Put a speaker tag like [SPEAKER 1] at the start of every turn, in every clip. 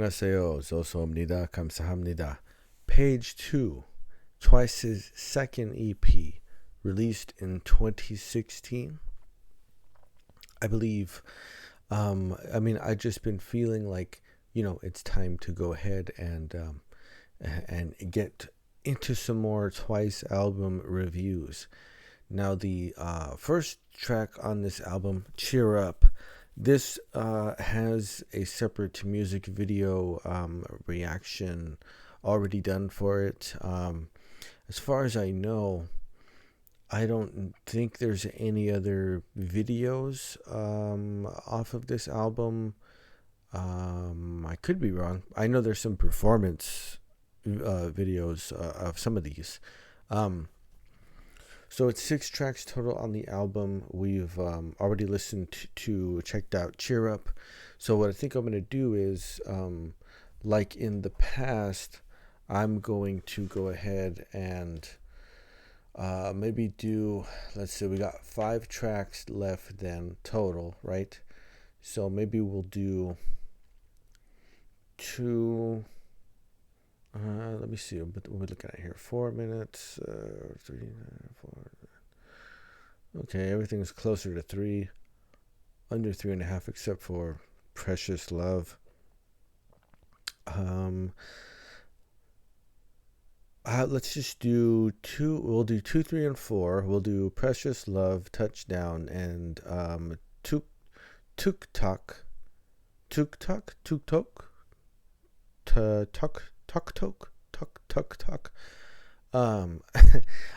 [SPEAKER 1] 안녕하세요. 여보세요입니다. 감사합니다. Page 2, Twice's second EP, released in 2016. I believe, I've just been feeling like, it's time to go ahead and get into some more Twice album reviews. Now, the first track on this album, Cheer Up, this has a separate music video reaction already done for it. As far as I know, I don't think there's any other videos off of this album. I could be wrong. I know there's some performance videos of some of these. So it's 6 tracks total on the album. We've already listened to checked out Cheer Up. So what I think I'm going to do is, like in the past, I'm going to go ahead and maybe do, let's see, we got 5 tracks left then total, right? So maybe we'll do 2... let me see what we're looking at here. 4 minutes, 3, 4. Okay, everything's closer to 3, under 3.5, except for Precious Love. Let's just do 2. We'll do 2, 3, and 4. We'll do Precious Love, Touchdown, and Tuk Tok. Tuk Tok.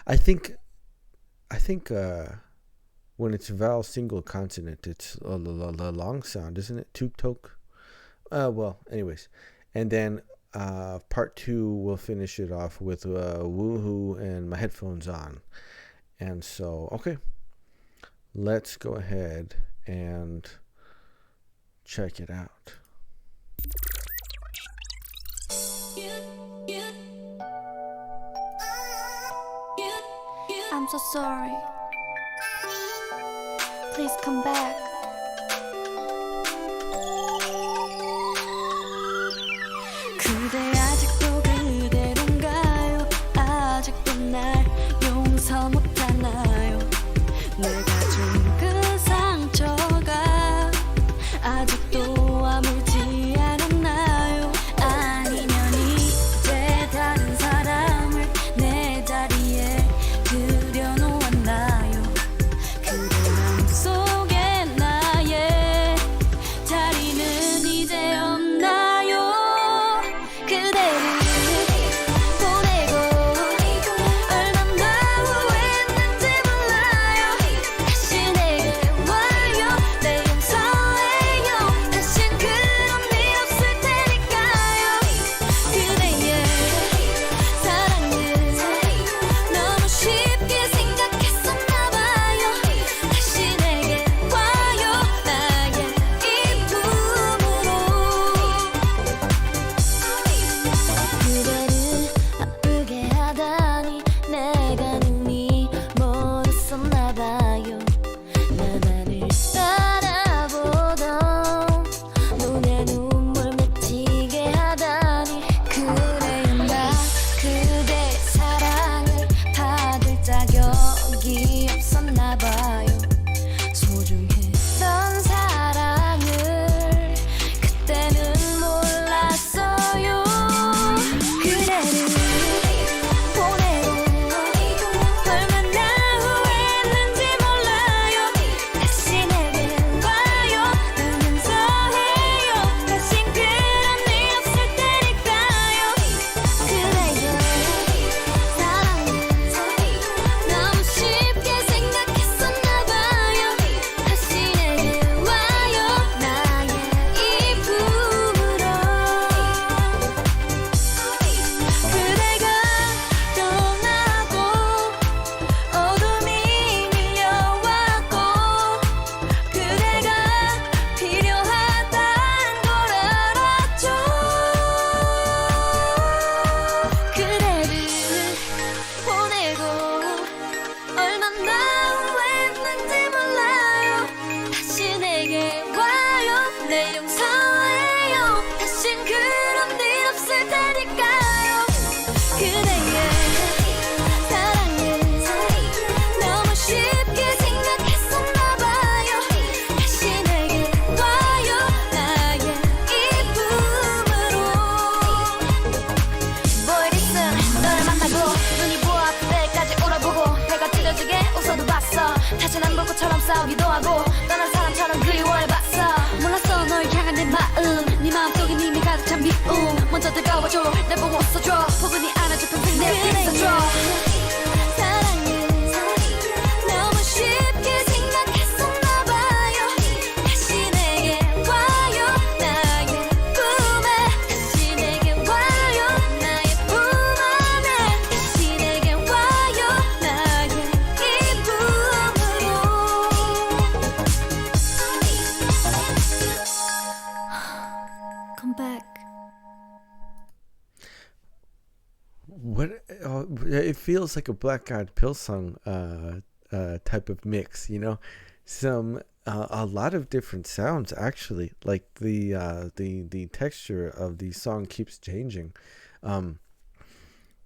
[SPEAKER 1] I think when it's vowel single consonant, it's a long sound, isn't it? Tuk Tok. Well, anyways, and then part 2 we'll finish it off with woohoo and my headphones on. And so, okay, let's go ahead and check it out.
[SPEAKER 2] I'm so sorry. Please come back. 그대 아직도 그대로인가요? 아직도 날 용서 못하나요? 내가 준 그 상처가 아직도 아물지 않았나요? 아니면 이제 다른 사람을 내 자리에 들여놓았나요? 그대 맘속에 그대의 사랑을 너무 쉽게 생각했었나봐요. 다시 내게 와요 나의 이쁨으로. Boy listen, 너를 만나고 눈이 부어 때까지 울어보고 해가 찢어지게 웃어도 봤어. 다시 난 불꽃처럼 싸우기도 하고 떠난 사람처럼 그리워해봤어. 몰랐어 널 향한 내 마음 네 마음속에 이미 가득 찬 미움. 먼저 다가와줘 날 보고 웃어줘 포근히 안아줘 평생 내 곁에 있어줘. 사랑을 너무 쉽게 생각했었나봐요. 다시 내게 와요 나의 꿈에. 다시 내게 와요 나의 품 안에. 다시 내게 와요 나의 이쁨으로. Come back.
[SPEAKER 1] What? It feels like a Black Eyed Pill song type of mix, you know. Some a lot of different sounds actually. Like the texture of the song keeps changing. In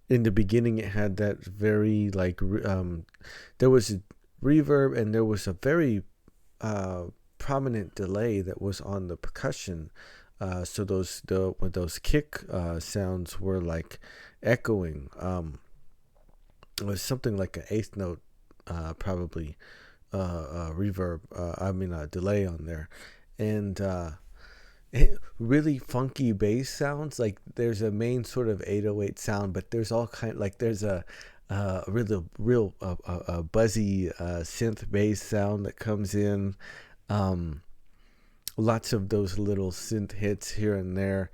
[SPEAKER 1] the beginning, it had that very like there was a reverb and there was a very prominent delay that was on the percussion. So those kick sounds were like echoing. It was something like an eighth note, probably reverb. A delay on there, and really funky bass sounds. Like there's a main sort of 808 sound, but there's all there's a real buzzy synth bass sound that comes in. Lots of those little synth hits here and there.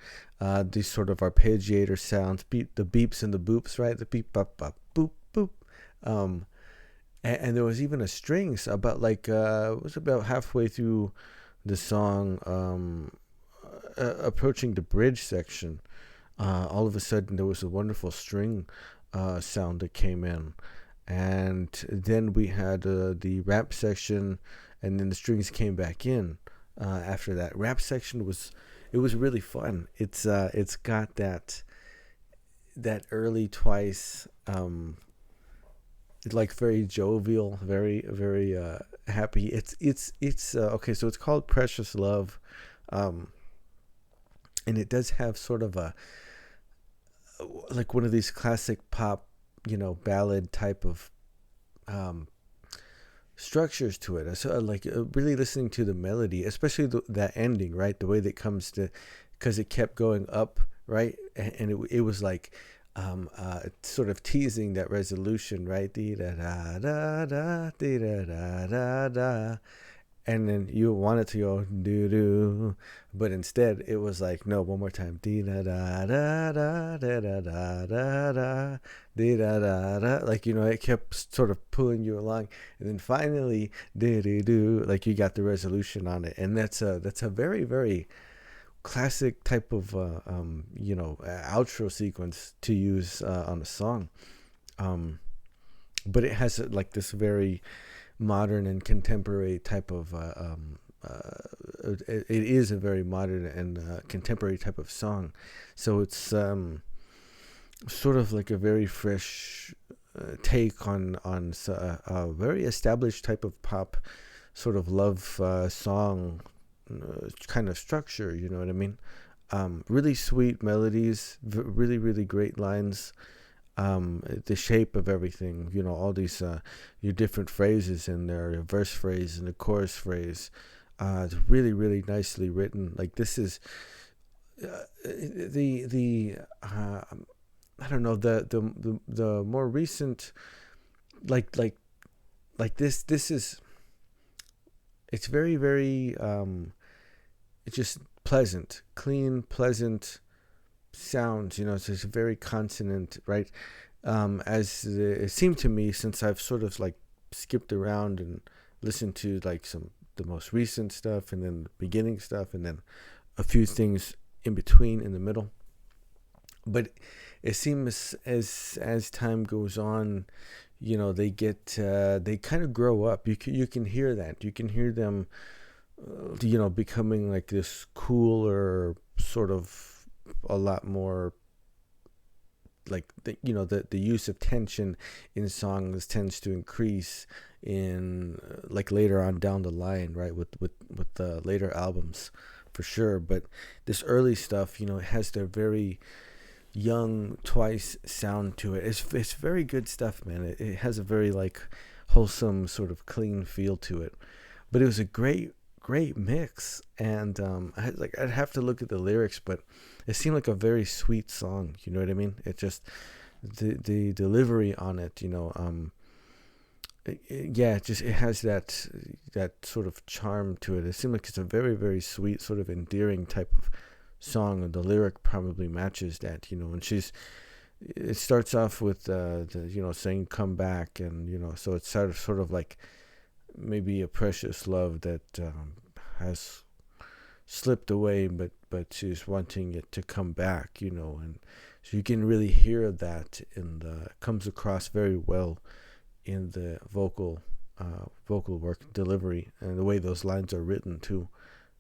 [SPEAKER 1] These sort of arpeggiator sounds, the beeps and the boops, right? The beep, bop, bop, boop, boop. And there was even a strings about it was about halfway through the song, approaching the bridge section. All of a sudden there was a wonderful string sound that came in. And then we had the rap section, and then the strings came back in. After that rap section was really fun. It's got that early Twice like very jovial, very very happy. It's okay, so it's called Precious Love, and it does have sort of a like one of these classic pop, ballad type of structures to it. So really listening to the melody, especially that ending, right? The way that comes to, because it kept going up, right? And it was like sort of teasing that resolution, right? Dee da da da da, dee da da da da. And then you want it to go doo doo, but instead it was like, no, one more time, dee da da da da da da da da da, dee da da da. Like, it kept sort of pulling you along, and then finally doo doo doo, like you got the resolution on it, and that's a very very classic type of outro sequence to use on a song, but it has like this very modern and contemporary type of it is a very modern and contemporary type of song. So it's sort of like a very fresh take on a very established type of pop sort of love song kind of structure, you know what I mean? Really sweet melodies, really really great lines. The shape of everything, all these your different phrases in there, your verse phrase and the chorus phrase, it's really really nicely written. Like this is the I don't know, the more recent like this is, it's very very it's just pleasant, clean, pleasant sounds, so it's very consonant, right? As it seemed to me, since I've sort of like skipped around and listened to like the most recent stuff, and then the beginning stuff, and then a few things in between in the middle. But it seems as time goes on, they get they kind of grow up. You can hear that. You can hear them, becoming like this cooler sort of, a lot more like the, you know, the use of tension in songs tends to increase in like later on down the line, right, with the later albums for sure. But this early stuff, you know, it has their very young Twice sound to it. It's very good stuff, man. It has a very like wholesome sort of clean feel to it. But it was a great mix, and I'd have to look at the lyrics, but it seemed like a very sweet song. You know what I mean? It just the delivery on it, you know, it has that sort of charm to it. It seemed like it's a very, very sweet, sort of endearing type of song, and the lyric probably matches that, you know. And it starts off with the you know, saying come back, and you know, so it's sort of like maybe a precious love that has slipped away, but she's wanting it to come back, you know. And so you can really hear that comes across very well in the vocal work delivery, and the way those lines are written too.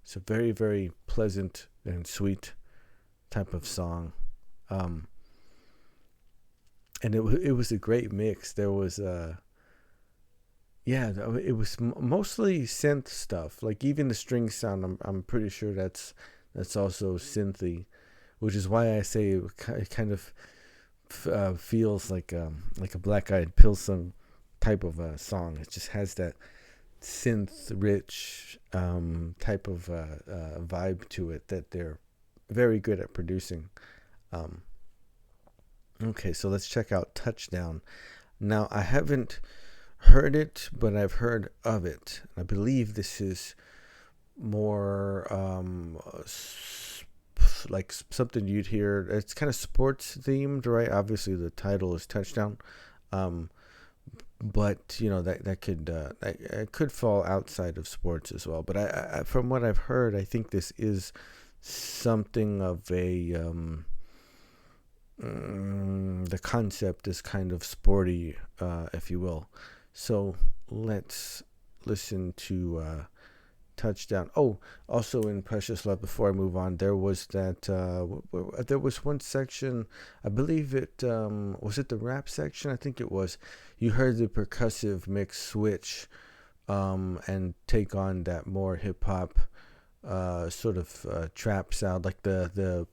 [SPEAKER 1] It's a very, very pleasant and sweet type of song, and it was a great mix. There was it was mostly synth stuff. Like even the string sound, I'm pretty sure that's also synthy, which is why I say it kind of feels like a Black Eyed Pilsen type of a song. It just has that synth rich type of vibe to it that they're very good at producing. Okay, so let's check out Touchdown. Now, I haven't heard it, but I've heard of it. I believe this is more like something you'd hear. It's kind of sports themed, right? Obviously the title is Touchdown, but you know, that could fall outside of sports as well. But I from what I've heard, I think this is something of a the concept is kind of sporty, if you will. So let's listen to Touchdown. Oh, also in Precious Love, before I move on, there was one section, I believe it was it the rap section? I think it was. You heard the percussive mix switch and take on that more hip hop sort of trap sound. Like the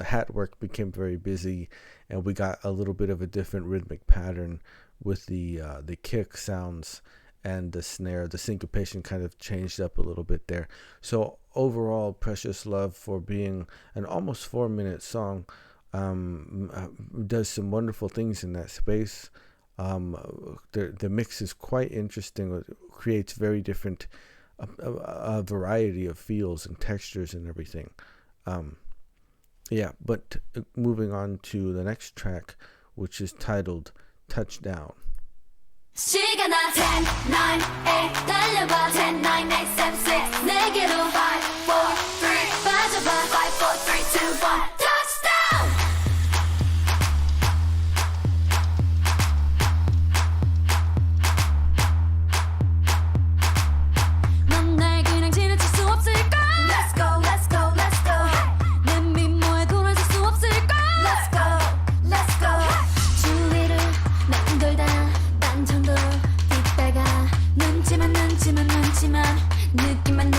[SPEAKER 1] hat work became very busy, and we got a little bit of a different rhythmic pattern with the kick sounds and the snare. The syncopation kind of changed up a little bit there. So overall, Precious Love, for being an almost 4-minute song, does some wonderful things in that space. The mix is quite interesting. It creates very different a variety of feels and textures and everything. But moving on to the next track, which is titled Touchdown.
[SPEAKER 2] 시간 10, 9, 8 달려봐 10, 9, 8, 7, 6 내게로 5, 4, 3 빠져봐 5, 4, 3, 2, 1 touchdown. 넌 날 그냥 지나칠 수 없을까? Let's go, let's go, let's go. 내 미모에 돌아설 수 없을까? Let's go, let's go. 주위를 맴돌다 반전도 뒷다가 눈치만 느낌만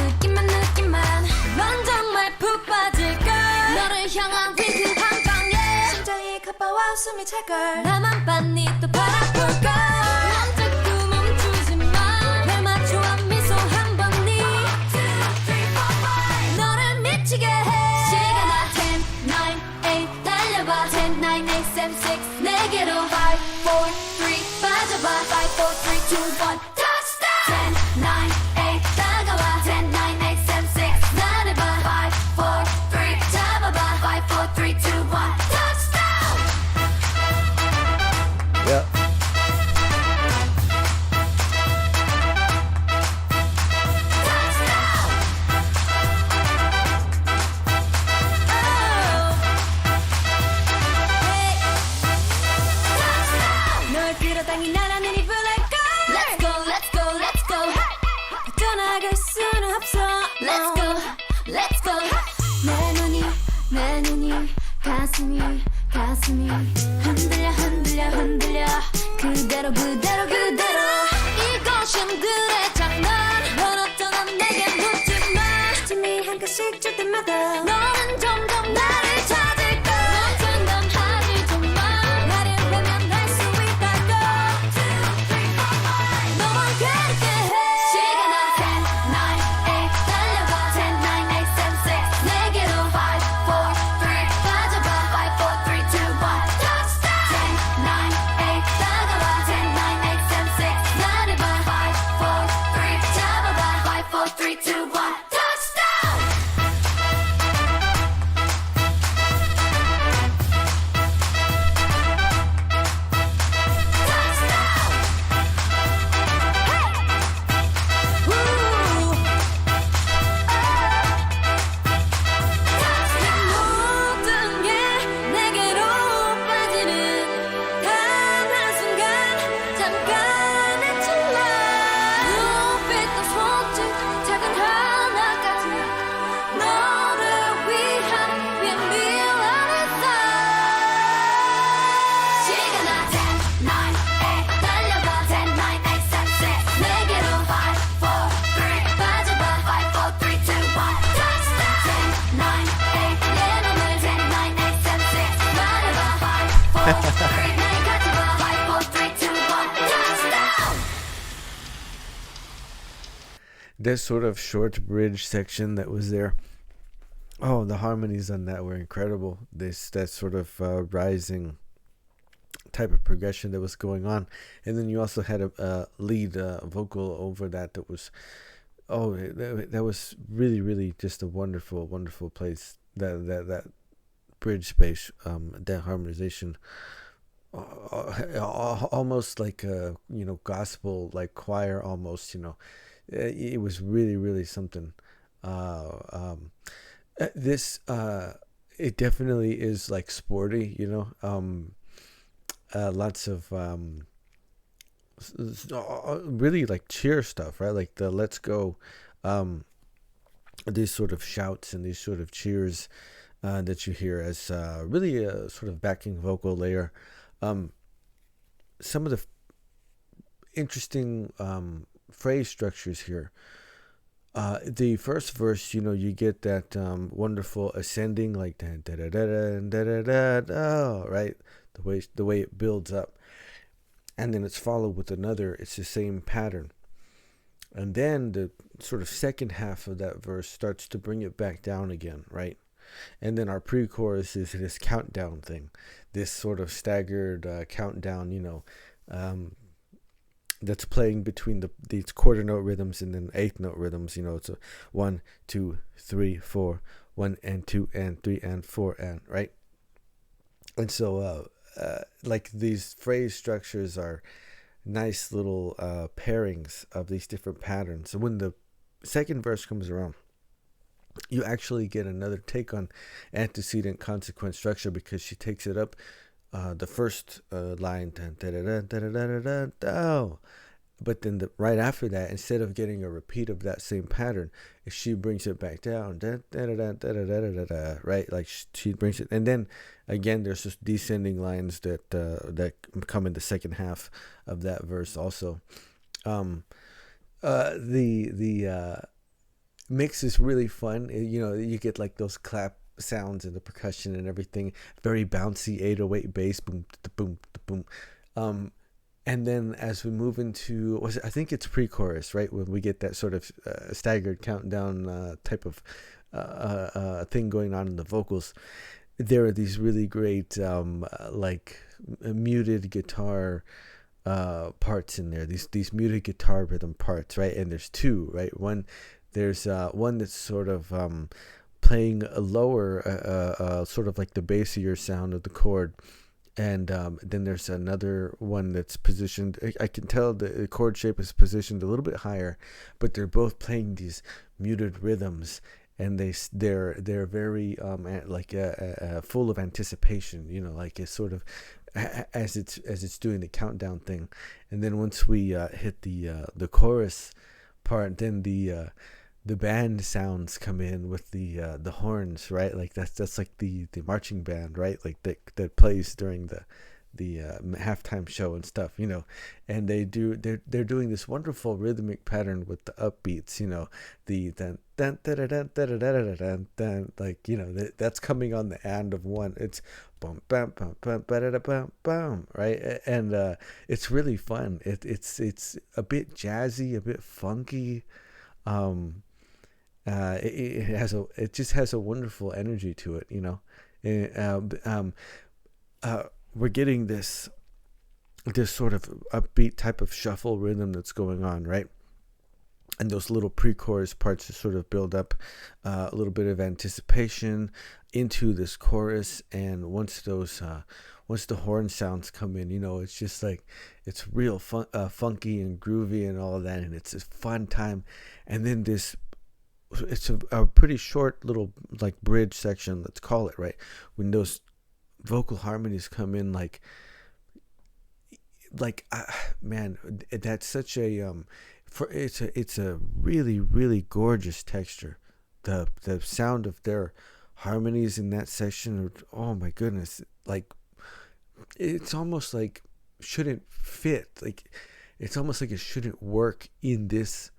[SPEAKER 2] 넌 정말 푹 빠질걸. 너를 향한 위트 한 방에 심장이 가빠와 숨이 찰걸. 나만 빤니 또 바라볼걸. 넌 자꾸 멈추지마. 날 맞춰와 미소 한 번니 1, 2, 3, 4, 5 너를 미치게 해. 시간아 10, 9, 8 달려봐 10, 9, 8, 7, 6 내게로 5, 4, 3 빠져봐 5, 4, 3, 2, 1 touchdown. 10, 9, 8 다가와 10, 9, 8, 7, 6 나를 봐 5, 4, 3 잡아봐 5, 4, 3, 2, 1 touchdown.
[SPEAKER 1] Yep.
[SPEAKER 2] 널 끌어당긴 나라는 이불할걸. Let's go, let's go, let's go. 떠나갈 수는 없어. Let's go, let's go. 내 눈이 가슴이 가슴이 흔들려 흔들려 흔들려 그대로 그대로 그대로 이것이 그의 장난 넌 어쩌나 내게 묻지마 짐이 한 칸씩 줄 때마다 너는 점점 나를 찾을까 넌 생각하지 좀마 나를 외면할 수 있다고 2, 3, 4, 5 너와 함께 해 시간아 10, 9, 8 달려가 10, 9, 8, 7, 6 내게로 5, 4, 3 빠져봐 5, 4, 3, 2, 1 touchdown 10, 9, 8 다가와 10, 9, 8, 7, 6 나를 봐 5, 4, 3 잡아봐 5, 4, 3, 2, 1 touchdown 모든 게 내게로 빠지는 단 한순간 잠깐이지만 눈빛과 손짓 작은 하나까지 너를 위한 윈밀어냈어 시간아 10, 9, 8 달려가 10, 9, 8, 7, 6 내게로 5, 4, 3 빠져봐 5, 4, 3, 2, 1 touchdown 10, 9, 8 내 맘을 10, 9, 8, 7, 6 말해봐 5, 4, 3 날 가져봐 5, 4, 3, 2, 1 touchdown
[SPEAKER 1] This sort of short bridge section that was there. Oh, the harmonies on that were incredible. That sort of rising type of progression that was going on, and then you also had a lead vocal over that was, that was really just a wonderful place. That bridge space, that harmonization, almost like a gospel like choir almost. It was really something. This it definitely is like sporty, lots of really like cheer stuff, right? Like the let's go, these sort of shouts and these sort of cheers that you hear as really a sort of backing vocal layer. Some of the interesting phrase structures here. The first verse, you get that wonderful ascending, like da da da da da da da, right? The way it builds up, and then it's followed with another. It's the same pattern, and then the sort of second half of that verse starts to bring it back down again, right? And then our pre-chorus is this countdown thing, this sort of staggered countdown, that's playing between these quarter note rhythms and then eighth note rhythms. It's a 1, 2, 3, 4, 1 and 2 and 3 and 4 and right. And so like these phrase structures are nice little pairings of these different patterns. So when the second verse comes around, you actually get another take on antecedent consequent structure, because she takes it up. The first line, but then right after that, instead of getting a repeat of that same pattern, she brings it back down, right? Like she brings it, and then again, there's just descending lines that come in the second half of that verse also. The mix is really fun. You get like those clap sounds and the percussion and everything, very bouncy 808 bass, boom boom boom. And then as we move into, I think it's pre-chorus, right, when we get that sort of staggered countdown type of thing going on in the vocals, there are these really great like muted guitar parts in there, these muted guitar rhythm parts, right? And there's two, right? There's one that's sort of playing a lower, sort of like the bassier sound of the chord, and then there's another one that's positioned. I can tell the chord shape is positioned a little bit higher, but they're both playing these muted rhythms, and they're very like full of anticipation. Like it's sort of as it's doing the countdown thing, and then once we hit the chorus part, then the the band sounds come in with the horns, right? Like that's like the marching band, right? Like that plays during the halftime show and stuff, and they're doing this wonderful rhythmic pattern with the upbeats, the dun, dun, dun, dun, dun, dun, dun, dun, dun, like that's coming on the end of one. It's bum bum bum bum bum bum bum, right? And it's really fun. It's a bit jazzy, a bit funky. um it just has a wonderful energy to it, And, we're getting this sort of upbeat type of shuffle rhythm that's going on, right? And those little pre-chorus parts to sort of build up a little bit of anticipation into this chorus. And once the horn sounds come in, it's just like it's real funky and groovy and all of that, and it's a fun time. And then it's a pretty short little like bridge section, let's call it, right? When those vocal harmonies come in, man, that's such a it's a really, really gorgeous texture. The sound of their harmonies in that section, oh my goodness, like it's almost like shouldn't fit, like it's almost like it shouldn't work in this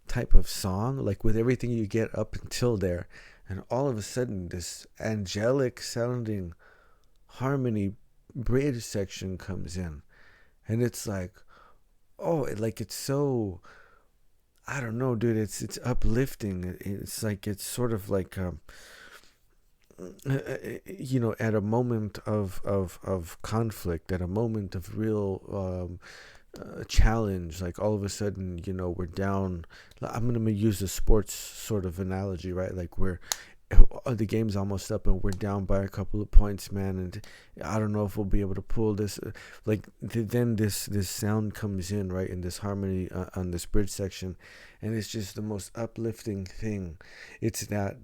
[SPEAKER 1] type of song, like with everything you get up until there, and all of a sudden this angelic sounding harmony bridge section comes in, and it's like, oh, it's so, I don't know, dude, it's uplifting. It's like, it's sort of like at a moment of conflict, at a moment of real challenge, like all of a sudden, we're down. I'm gonna use a sports sort of analogy, right? Like the game's almost up and we're down by a couple of points, man, and I don't know if we'll be able to pull this. Like then this sound comes in, right, in this harmony on this bridge section, and it's just the most uplifting thing. It's that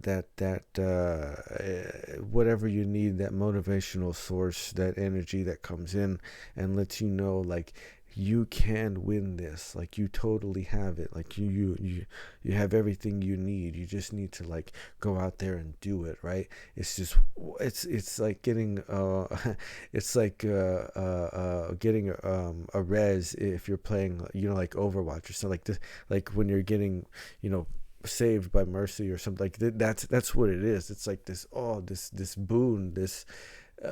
[SPEAKER 1] whatever you need, that motivational source, that energy that comes in and lets you know, like, you can win this, like you totally have it, like you have everything you need. You just need to like go out there and do it, right? It's like getting it's like getting a res if you're playing, like Overwatch or something like this, like when you're getting, saved by mercy or something, like that's what it is. It's like this boon, this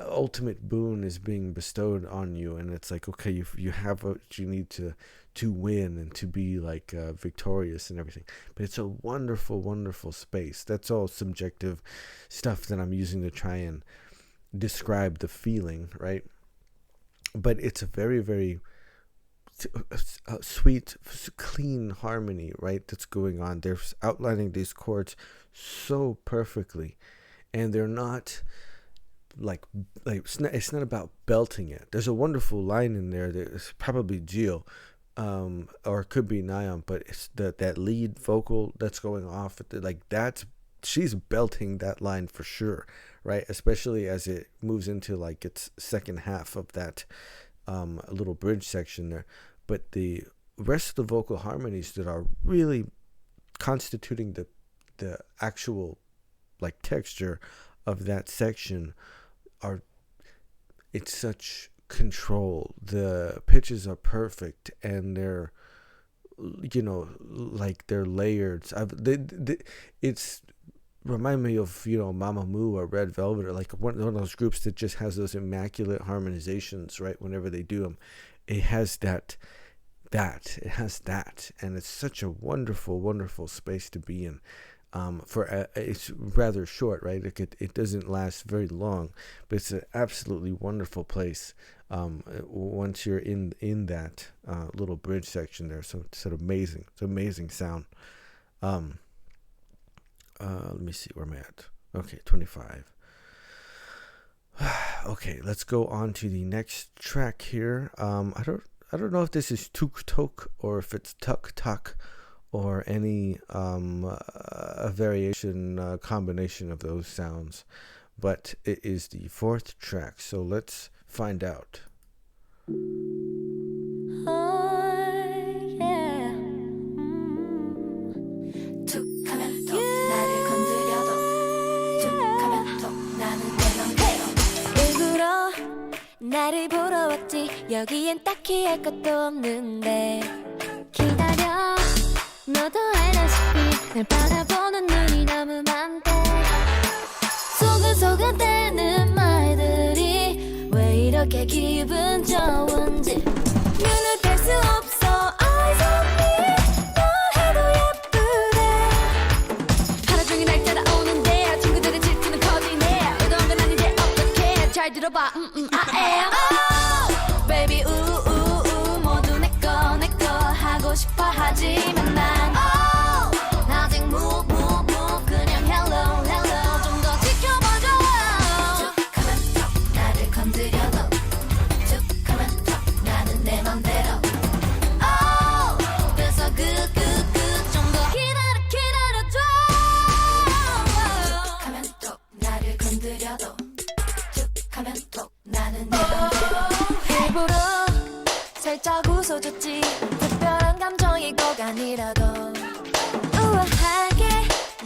[SPEAKER 1] ultimate boon is being bestowed on you, and it's like, okay, you have what you need to win and to be like victorious and everything. But it's a wonderful space. That's all subjective stuff that I'm using to try and describe the feeling, right? But it's a very, very sweet, clean harmony, right, that's going on. They're outlining these chords so perfectly, and they're not like it's not about belting it. There's a wonderful line in there that is probably Gio, or it could be Nayeon, but it's that lead vocal that's going off, like she's belting that line for sure, right? Especially as it moves into like its second half of that little bridge section there. But the rest of the vocal harmonies that are really constituting the actual like texture of that section it's such control. The pitches are perfect, and they're like they're layered. It's remind me of Mamamoo or Red Velvet, or like one of those groups that just has those immaculate harmonizations, right? Whenever they do them, it has that it has that, and it's such a wonderful space to be in. It's rather short, right? It doesn't last very long, but it's an absolutely wonderful place once you're in that little bridge section there. So it's amazing. It's amazing sound. Let me see, where am I at? Okay, 25. Okay, let's go on to the next track here. I don't know if this is Tuk Tok or if it's Tuk Tok, or any a variation, combination of those sounds, but it is the fourth track, so let's find out.
[SPEAKER 2] Oh, yeah. Tuk 하면 여기엔 딱히 할 것도 없는데 기다려 너도 알다시피 날 바라보는 눈이 너무 많대 소근소근대는 말들이 왜 이렇게 기분 좋은지 눈을 뗄 수 없어 eyes on me 너 해도 예쁘대 하루 종일 날 따라오는데 친구들의 질투는 커지네 의도한 건 아닌데 어떡해 잘 들어봐 I am oh baby 우우우 모두 내꺼 하고 싶어 하지만 난 oh 아직 move 그냥 hello 좀 더 지켜봐줘 툭 하면 턱 나를 건드려도 툭 하면 턱 나는 내 맘대로 oh 그래서 좀 더 기다려줘 툭 하면 톡 나를 건드려도 툭 하면 톡 나는 내 맘대로 일부러 살짝 웃어줬지 특별한 감정일 것 아니라도 우아하게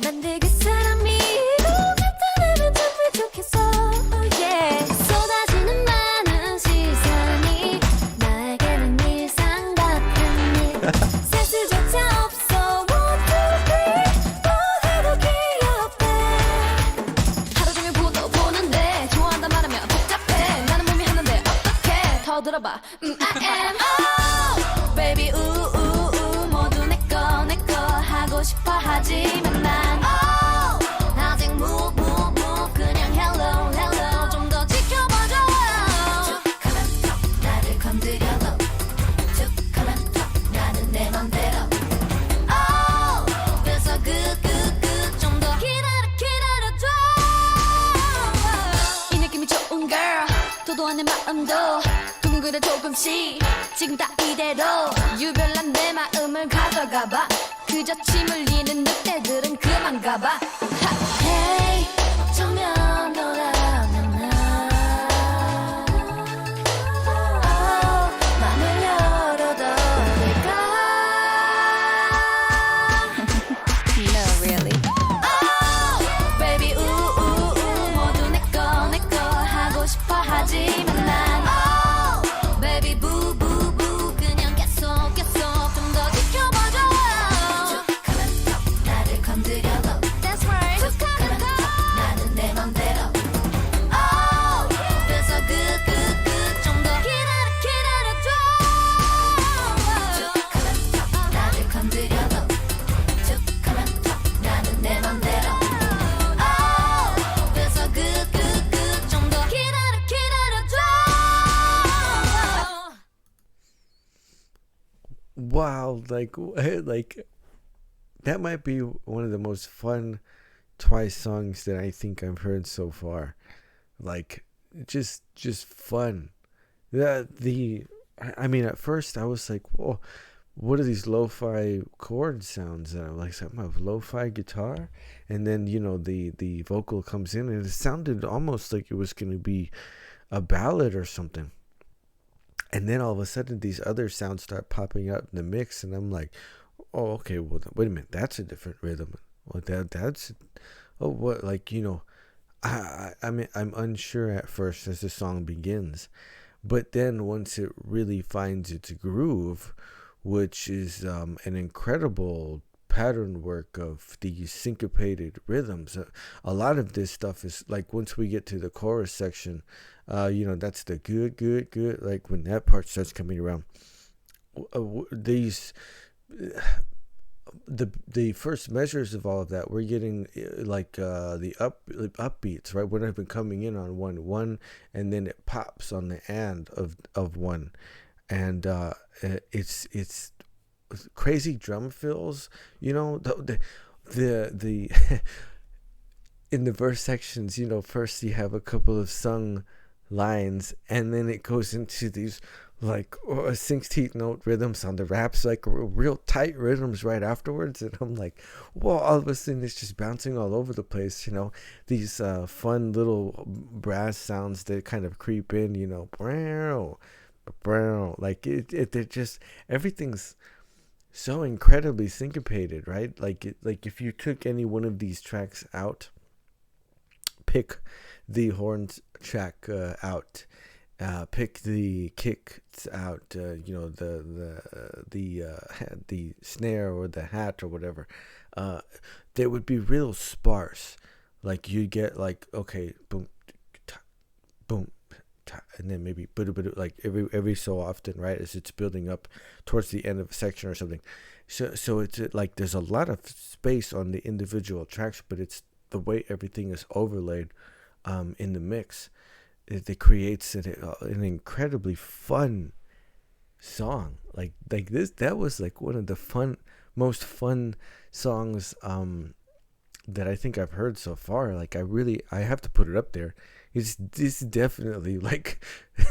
[SPEAKER 2] 만들기 사람이 이렇게 나타나면 참 부족했어 oh yeah. 쏟아지는 많은 시선이 나에게는 일상 같은 일 센스조차 없어 one two three 또 해도 귀엽대 하루 종일 보는데 좋아한다 말하면 복잡해 나는 몸이 하는데 어떡해 더 들어봐 I am oh baby 우우우 모두 내꺼 하고 싶어 하지만 난 oh 아직 move 그냥 hello 좀 더 지켜봐줘 툭 하면 턱 나를 건드려도 툭 하면 턱 나는 내 맘대로 oh 그래서 좀 더 기다려줘 이 느낌이 좋은 girl 도도한 내 마음도 그래 조금씩 지금 다 이대로 유별난 내 마음을 가져가봐 그저 침 흘리는 늑대들은 그만 가봐 Hey 어쩌면 너라면 나 oh, 맘을 열어도 될까 No really oh, baby 우우우 모두 내꺼 하고 싶어 하지만 난 baby boo boo boo 그냥 계속 좀 더 지켜봐줘 툭 하면 턱 나를 건드려도 That's right 툭 하면 턱 나는 내 맘대로 oh 그래서 좀 더 기다려줘 툭 하면 턱 나를 건드려도 툭 하면 턱 나는 내 맘대로 oh 그래서 좀 더 기다려줘
[SPEAKER 1] Wow, like that might be one of the most fun Twice songs that I think I've heard so far. Like just fun. I mean, at first I was like, whoa, what are these lo-fi chord sounds? And I'm like, something of lo-fi guitar, and then the vocal comes in, and it sounded almost like it was going to be a ballad or something. And then all of a sudden, these other sounds start popping up in the mix, and I'm like, "Oh, okay. Well, wait a minute. That's a different rhythm. Well, that's what? Like I mean, I'm unsure at first as the song begins, but then once it really finds its groove, which is an incredible pattern work of these syncopated rhythms. A lot of this stuff is like once we get to the chorus section, that's the good, like when that part starts coming around. The first measures of all of that, we're getting like the upbeats, right? When I've been coming in on one, and then it pops on the end of one, and it's crazy drum fills, the in the verse sections, first you have a couple of sung lines, and then it goes into these like 16th note rhythms on the raps, like real tight rhythms right afterwards, and I'm like, whoa, all of a sudden it's just bouncing all over the place, these fun little brass sounds that kind of creep in, like they're just, everything's so incredibly syncopated, right? Like if you took any one of these tracks out, pick the horns track out, pick the kicks out, the snare or the hat or whatever, they would be real sparse. Like you get like, okay, boom, ta, boom, ta, and then maybe like every so often, right, as it's building up towards the end of a section or something. So it's like there's a lot of space on the individual tracks, but it's the way everything is overlaid in the mix. It creates an incredibly fun song. Like this, that was like one of the most fun songs that I think I've heard so far. Like I have to put it up there. It's definitely like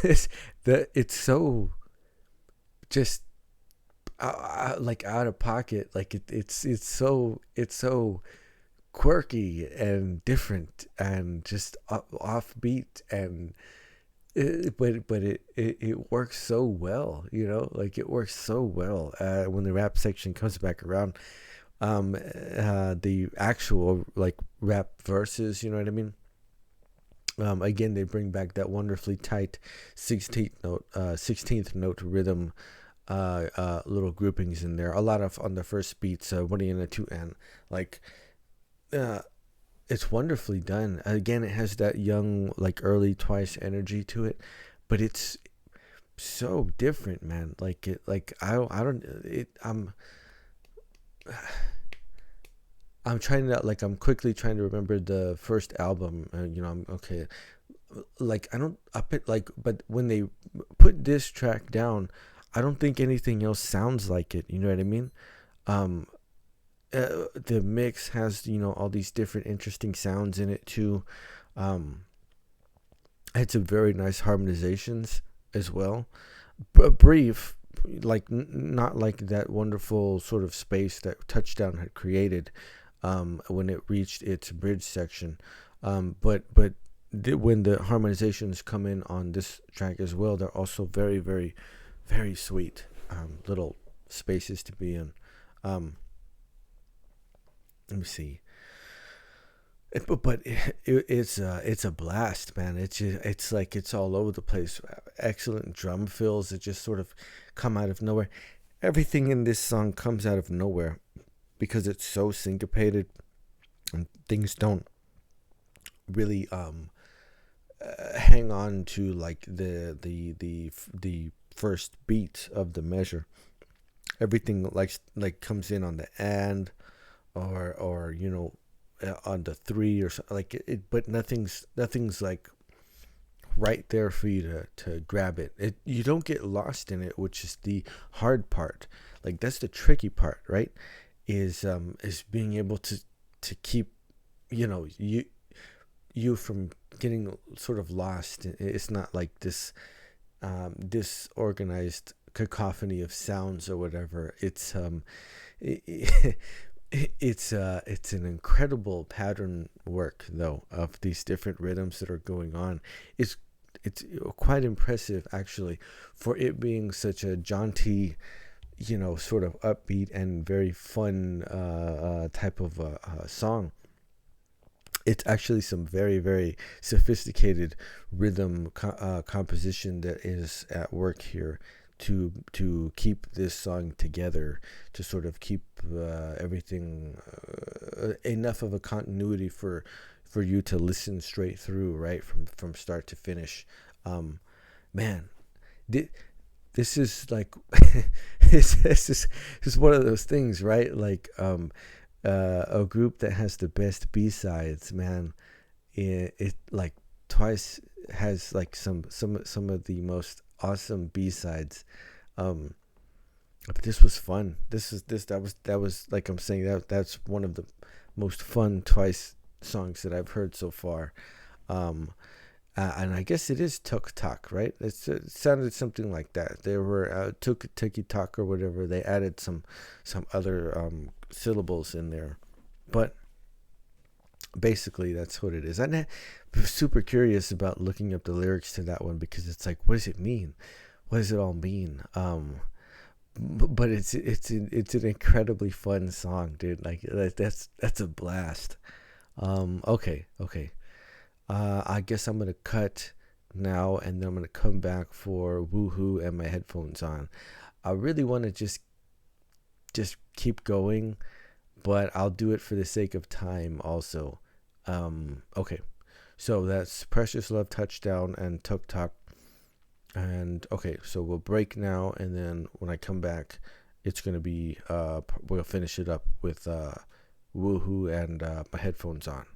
[SPEAKER 1] it's so just like out of pocket. Like it's so quirky and different and just offbeat, and but it works so well, like it works so well when the rap section comes back around. The actual like rap verses, you know what I mean? Again, they bring back that wonderfully tight 16th note rhythm, little groupings in there, a lot of on the first beats, 1 and 2 and like it's wonderfully done. Again, it has that young, like early Twice energy to it, but it's so different, man. Like it, like I don't it. I'm trying to, like, I'm quickly trying to remember the first album. I'm okay. Like I don't up it like, but when they put this track down, I don't think anything else sounds like it. You know what I mean? The mix has all these different interesting sounds in it too. Had some very nice harmonizations as well, brief, like not like that wonderful sort of space that Touchdown had created when it reached its bridge section, but when the harmonizations come in on this track as well, they're also very, very, very sweet little spaces to be in. Let me see. But it's a blast, man. It's like it's all over the place. Excellent drum fills that just sort of come out of nowhere. Everything in this song comes out of nowhere because it's so syncopated, and things don't really hang on to like the first beat of the measure. Everything like comes in on the and or on the 3 or something like it, but nothing's like right there for you to grab it. You don't get lost in it, which is the hard part. Like that's the tricky part, right? Is being able to keep you from getting sort of lost. It's not like this disorganized cacophony of sounds or whatever. It's it's an incredible pattern work though of these different rhythms that are going on. It's quite impressive actually for it being such a jaunty, sort of upbeat and very fun type of song. It's actually some very, very sophisticated rhythm composition that is at work here to keep this song together, to sort of keep everything enough of a continuity for you to listen straight through, right, from start to finish. Man, this is like this is one of those things, right? Like a group that has the best B-sides, man. It like Twice has like some of the most awesome B-sides. But this was fun. That was like I'm saying, that's one of the most fun Twice songs that I've heard so far. And I guess it is Tuk Tok, right? It sounded something like that. They were Tuk Tok or whatever. They added some other syllables in there, but basically that's what it is. I'm super curious about looking up the lyrics to that one because it's like, what does it mean? What does it all mean? But it's an incredibly fun song, dude. Like that's a blast. Okay. I guess I'm gonna cut now, and then I'm going to come back for woohoo and my headphones on. I really want to just keep going, but I'll do it for the sake of time also. Okay, so that's Precious Love Touchdown and Tuk Tok. And okay, so we'll break now, and then when I come back, it's going to be we'll finish it up with woohoo and my headphones on.